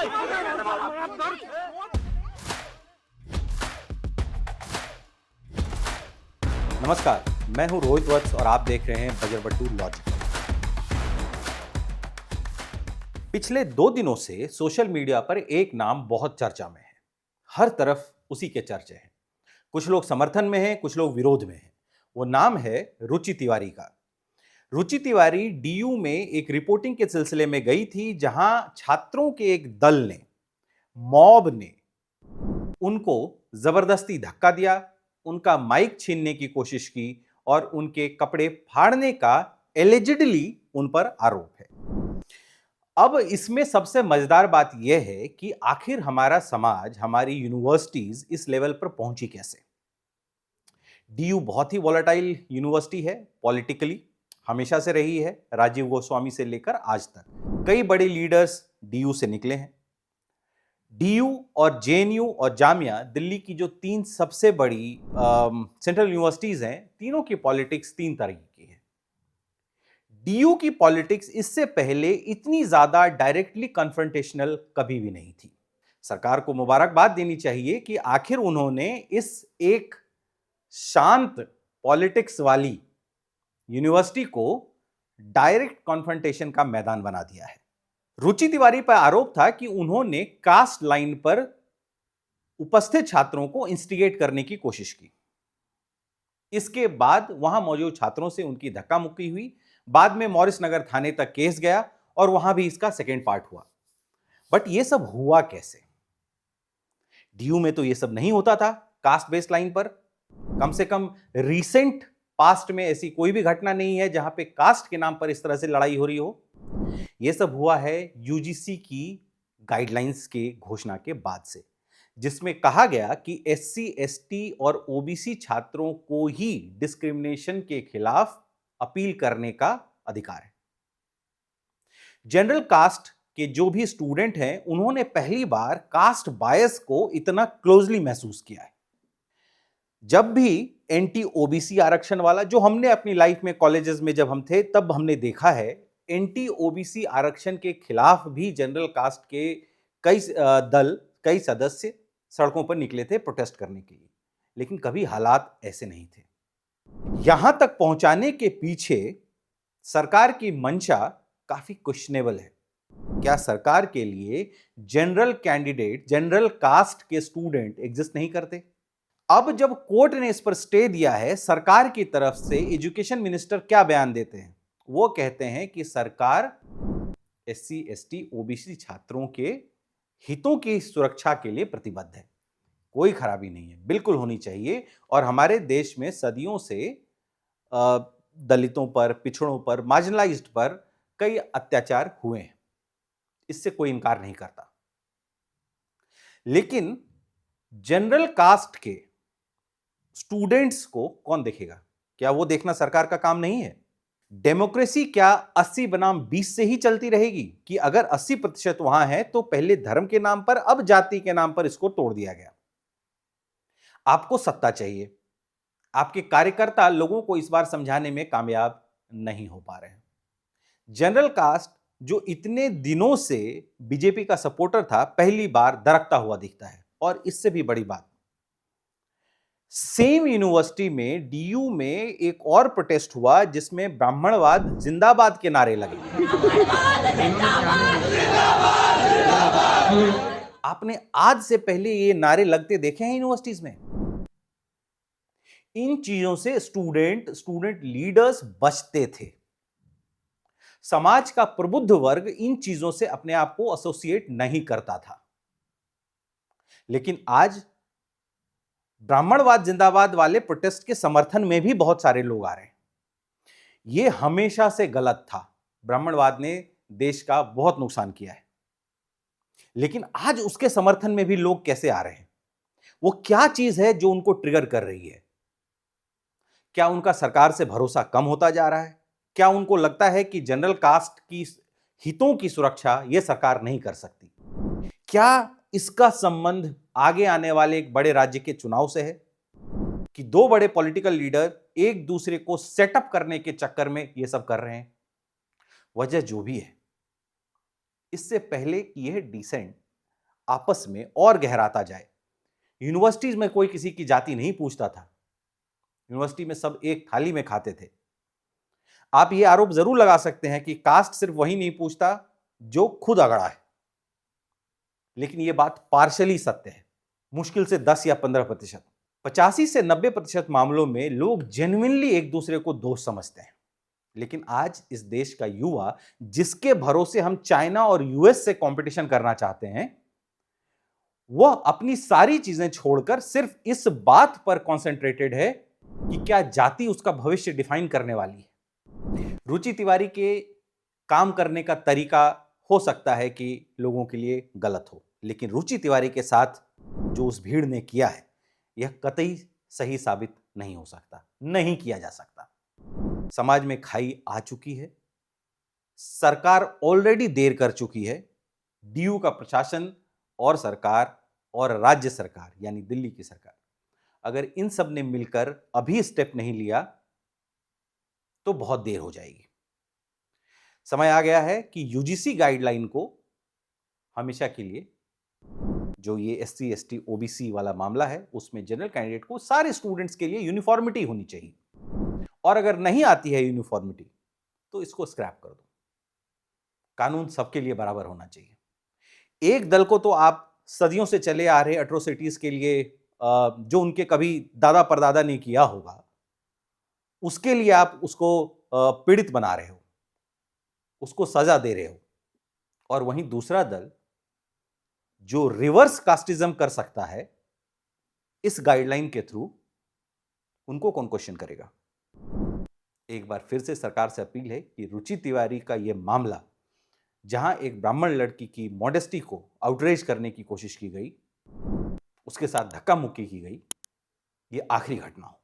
नमस्कार, मैं हूं रोहित वत्स और आप देख रहे हैं बजरबट्टू लॉजिक। पिछले 2 दिनों से सोशल मीडिया पर एक नाम बहुत चर्चा में है। हर तरफ उसी के चर्चे हैं। कुछ लोग समर्थन में हैं, कुछ लोग विरोध में हैं। वो नाम है रुचि तिवारी का। रुचि तिवारी डीयू में एक रिपोर्टिंग के सिलसिले में गई थी, जहां छात्रों के एक दल ने, मॉब ने उनको जबरदस्ती धक्का दिया, उनका माइक छीनने की कोशिश की और उनके कपड़े फाड़ने का एलिजिडली उन पर आरोप है। अब इसमें सबसे मजेदार बात यह है कि आखिर हमारा समाज, हमारी यूनिवर्सिटीज इस लेवल पर पहुंची कैसे। डीयू बहुत ही वॉलेटाइल यूनिवर्सिटी है, पॉलिटिकली हमेशा से रही है, राजीव गोस्वामी से लेकर आज तक। कई बड़े लीडर्स डीयू से निकले हैं। डीयू और जेएनयू और जामिया दिल्ली की जो 3 सबसे बड़ी सेंट्रल यूनिवर्सिटीज हैं, तीनों की पॉलिटिक्स 3 तरह की है। डीयू की पॉलिटिक्स इससे पहले इतनी ज्यादा डायरेक्टली कन्फ्रंटेशनल कभी भी नहीं थी। सरकार को मुबारकबाद देनी चाहिए कि आखिर उन्होंने इस एक शांत पॉलिटिक्स वाली यूनिवर्सिटी को डायरेक्ट कॉन्फ्रंटेशन का मैदान बना दिया है। रुचि तिवारी पर आरोप था कि उन्होंने कास्ट लाइन पर उपस्थित छात्रों को इंस्टिगेट करने की कोशिश की। इसके बाद वहां मौजूद छात्रों से उनकी धक्का मुक्की हुई। बाद में मॉरिस नगर थाने तक केस गया और वहां भी इसका सेकेंड पार्ट हुआ। बट यह सब हुआ कैसे? डीयू में तो यह सब नहीं होता था कास्ट बेस्ड लाइन पर। कम से कम रीसेंट पास्ट में ऐसी कोई भी घटना नहीं है जहां पे कास्ट के नाम पर इस तरह से लड़ाई हो रही हो। यह सब हुआ है यूजीसी की गाइडलाइंस के घोषणा के बाद से, जिसमें कहा गया कि एससी, एसटी और ओबीसी छात्रों को ही डिस्क्रिमिनेशन के खिलाफ अपील करने का अधिकार है। जनरल कास्ट के जो भी स्टूडेंट हैं, उन्होंने पहली बार कास्ट बायस को इतना क्लोजली महसूस किया है। जब भी एंटी ओबीसी आरक्षण वाला, जो हमने अपनी लाइफ में कॉलेजेस में जब हम थे तब हमने देखा है, एंटी ओबीसी आरक्षण के खिलाफ भी जनरल कास्ट के कई दल, कई सदस्य सड़कों पर निकले थे प्रोटेस्ट करने के लिए। लेकिन कभी हालात ऐसे नहीं थे। यहां तक पहुंचाने के पीछे सरकार की मंशा काफी क्वेश्चनेबल है। क्या सरकार के लिए जनरल कैंडिडेट, जनरल कास्ट के स्टूडेंट एग्जिस्ट नहीं करते? अब जब कोर्ट ने इस पर स्टे दिया है, सरकार की तरफ से एजुकेशन मिनिस्टर क्या बयान देते हैं? वो कहते हैं कि सरकार एससी, एसटी, ओबीसी छात्रों के हितों की सुरक्षा के लिए प्रतिबद्ध है। कोई खराबी नहीं है, बिल्कुल होनी चाहिए। और हमारे देश में सदियों से दलितों पर, पिछड़ों पर, मार्जिनलाइज्ड पर कई अत्याचार हुए हैं, इससे कोई इनकार नहीं करता। लेकिन जनरल कास्ट के स्टूडेंट्स को कौन देखेगा? क्या वो देखना सरकार का काम नहीं है? डेमोक्रेसी क्या 80 बनाम 20 से ही चलती रहेगी कि अगर 80% वहां है तो पहले धर्म के नाम पर, अब जाति के नाम पर इसको तोड़ दिया गया? आपको सत्ता चाहिए। आपके कार्यकर्ता लोगों को इस बार समझाने में कामयाब नहीं हो पा रहे हैं। जनरल कास्ट जो इतने दिनों से बीजेपी का सपोर्टर था, पहली बार दरकता हुआ दिखता है। और इससे भी बड़ी बात, सेम यूनिवर्सिटी में डीयू में एक और प्रोटेस्ट हुआ जिसमें ब्राह्मणवाद जिंदाबाद के नारे लगे। आपने आज से पहले ये नारे लगते देखे हैं यूनिवर्सिटीज में? इन चीजों से स्टूडेंट लीडर्स बचते थे। समाज का प्रबुद्ध वर्ग इन चीजों से अपने आप को एसोसिएट नहीं करता था। लेकिन आज ब्राह्मणवाद जिंदाबाद वाले प्रोटेस्ट के समर्थन में भी बहुत सारे लोग आ रहे हैं। यह हमेशा से गलत था। ब्राह्मणवाद ने देश का बहुत नुकसान किया है। लेकिन आज उसके समर्थन में भी लोग कैसे आ रहे हैं? वो क्या चीज है जो उनको ट्रिगर कर रही है? क्या उनका सरकार से भरोसा कम होता जा रहा है? क्या उनको लगता है कि जनरल कास्ट की हितों की सुरक्षा यह सरकार नहीं कर सकती? क्या इसका संबंध आगे आने वाले एक बड़े राज्य के चुनाव से है कि 2 बड़े पॉलिटिकल लीडर एक दूसरे को सेटअप करने के चक्कर में यह सब कर रहे हैं? वजह जो भी है, इससे पहले कि यह डिसेंट आपस में और गहराता जाए। यूनिवर्सिटीज में कोई किसी की जाति नहीं पूछता था, यूनिवर्सिटी में सब एक थाली में खाते थे। आप ये आरोप जरूर लगा सकते हैं कि कास्ट सिर्फ वही नहीं पूछता जो खुद अगड़ा है, लेकिन यह बात पार्शली सत्य है, मुश्किल से 10 या 15%। 85 से 90% मामलों में लोग जेन्युइनली एक दूसरे को दोस्त समझते हैं। लेकिन आज इस देश का युवा जिसके भरोसे हम चाइना और यूएस से कंपटीशन करना चाहते हैं, वह अपनी सारी चीजें छोड़कर सिर्फ इस बात पर कंसंट्रेटेड है कि क्या जाति उसका भविष्य डिफाइन करने वाली है। रुचि तिवारी के काम करने का तरीका हो सकता है कि लोगों के लिए गलत हो, लेकिन रुचि तिवारी के साथ जो उस भीड़ ने किया है, यह कतई सही साबित नहीं हो सकता, नहीं किया जा सकता। समाज में खाई आ चुकी है, सरकार ऑलरेडी देर कर चुकी है। डीयू का प्रशासन और सरकार और राज्य सरकार यानी दिल्ली की सरकार, अगर इन सब ने मिलकर अभी स्टेप नहीं लिया तो बहुत देर हो जाएगी। समय आ गया है कि यूजीसी गाइडलाइन को हमेशा के लिए, जो ये एससी एसटी ओबीसी वाला मामला है, उसमें जनरल कैंडिडेट को सारे स्टूडेंट्स के लिए यूनिफॉर्मिटी होनी चाहिए, और अगर नहीं आती है यूनिफॉर्मिटी तो इसको स्क्रैप कर दो। कानून सबके लिए बराबर होना चाहिए। एक दल को तो आप सदियों से चले आ रहे एट्रोसिटीज के लिए, जो उनके कभी दादा परदादा ने किया होगा, उसके लिए आप उसको पीड़ित बना रहे हो, उसको सजा दे रहे हो, और वहीं दूसरा दल जो रिवर्स कास्टिज्म कर सकता है इस गाइडलाइन के थ्रू, उनको कौन क्वेश्चन करेगा। एक बार फिर से सरकार से अपील है कि रुचि तिवारी का यह मामला, जहां एक ब्राह्मण लड़की की मॉडेस्टी को आउटरेज करने की कोशिश की गई, उसके साथ धक्का मुक्की की गई, यह आखिरी घटना हो।